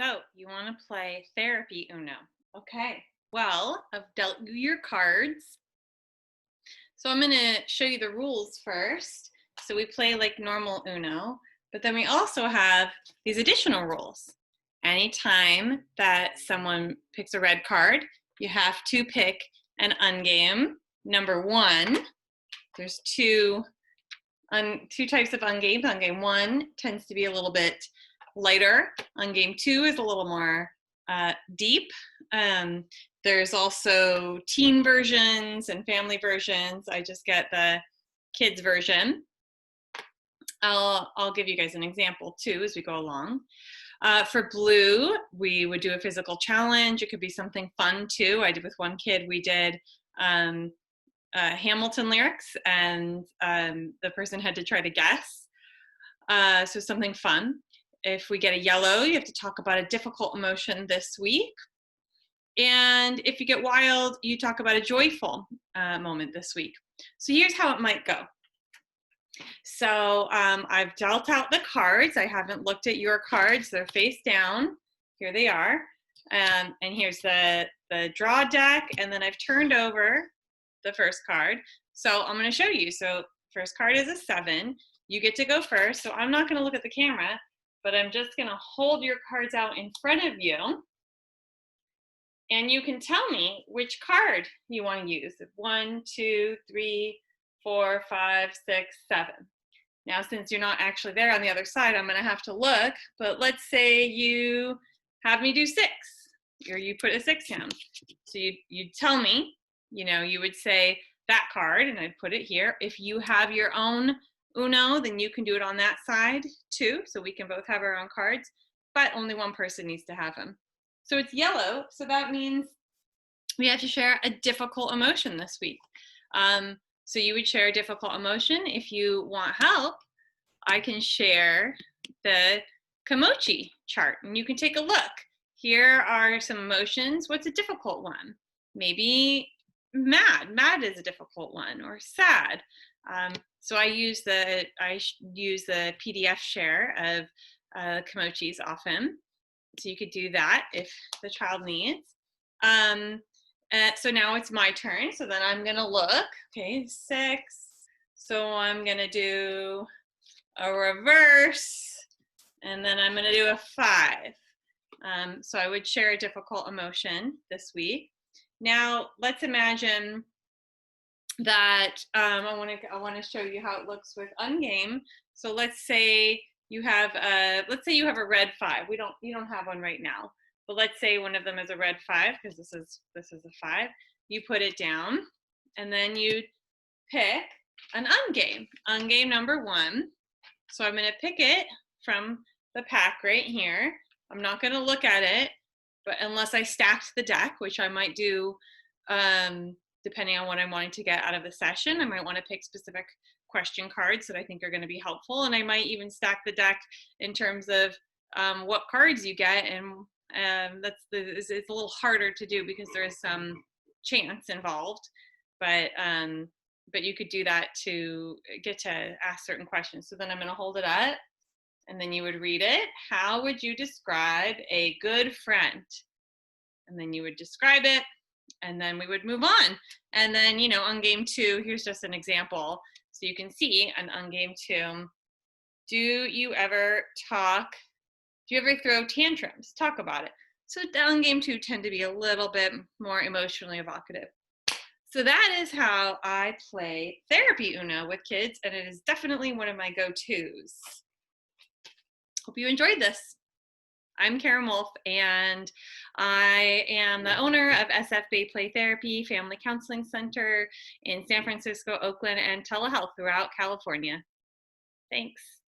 So you want to play therapy Uno. Okay. Well, I've dealt you your cards. So I'm going to show you the rules first. So we play like normal Uno, but then we also have these additional rules. Anytime that someone picks a red card, you have to pick an ungame. Number one, there's two types of ungames. Ungame one tends to be a little bit lighter. Ungame two is a little more deep. There's also teen versions and family versions. I just get the kids version. I'll give you guys an example too as we go along. For blue, we would do a physical challenge. It could be something fun too. I did with one kid, we did Hamilton lyrics, and the person had to try to guess. So something fun. If we get a yellow, you have to talk about a difficult emotion this week. And if you get wild, you talk about a joyful moment this week. So here's how it might go. So I've dealt out the cards. I haven't looked at your cards. They're face down. Here they are. And here's the draw deck. And then I've turned over the first card. So I'm going to show you. So first card is a 7. You get to go first. So I'm not going to look at the camera, but I'm just going to hold your cards out in front of you. And you can tell me which card you want to use. 1, 2, 3, 4, 5, 6, 7. Now, since you're not actually there on the other side, I'm going to have to look. But let's say you have me do 6, or you put a 6 down. So you'd tell me, you would say that card, and I'd put it here. If you have your own Uno, then you can do it on that side too. So we can both have our own cards, but only one person needs to have them. So it's yellow, so that means we have to share a difficult emotion this week. So you would share a difficult emotion. If you want help, I can share the Kimochi chart, and you can take a look. Here are some emotions. What's a difficult one? Maybe mad. Mad is a difficult one, or sad. So I use the PDF share of Kimochis often. So you could do that if the child needs. So now it's my turn. So then I'm going to look. Okay, 6. So I'm going to do a reverse. And then I'm going to do a 5. So I would share a difficult emotion this week. Now, let's imagine that I want to show you how it looks with ungame. So let's say you have a red 5. You don't have one right now, but let's say one of them is a red 5, because this is a 5. You put it down, and then you pick an ungame. Ungame number 1. So I'm going to pick it from the pack right here. I'm not going to look at it, but unless I stacked the deck, which I might do, depending on what I'm wanting to get out of the session. I might want to pick specific question cards that I think are going to be helpful, and I might even stack the deck in terms of what cards you get, and it's a little harder to do because there is some chance involved, but you could do that to get to ask certain questions. So then I'm going to hold it up, and then you would read it. How would you describe a good friend? And then you would describe it, and then we would move on. And then, on game 2, here's just an example. So you can see on game 2, do you ever throw tantrums? Talk about it. So on game 2 tend to be a little bit more emotionally evocative. So that is how I play therapy Uno with kids, and it is definitely one of my go-tos. Hope you enjoyed this. I'm Karen Wolf, and I am the owner of SF Bay Play Therapy Family Counseling Center in San Francisco, Oakland, and telehealth throughout California. Thanks.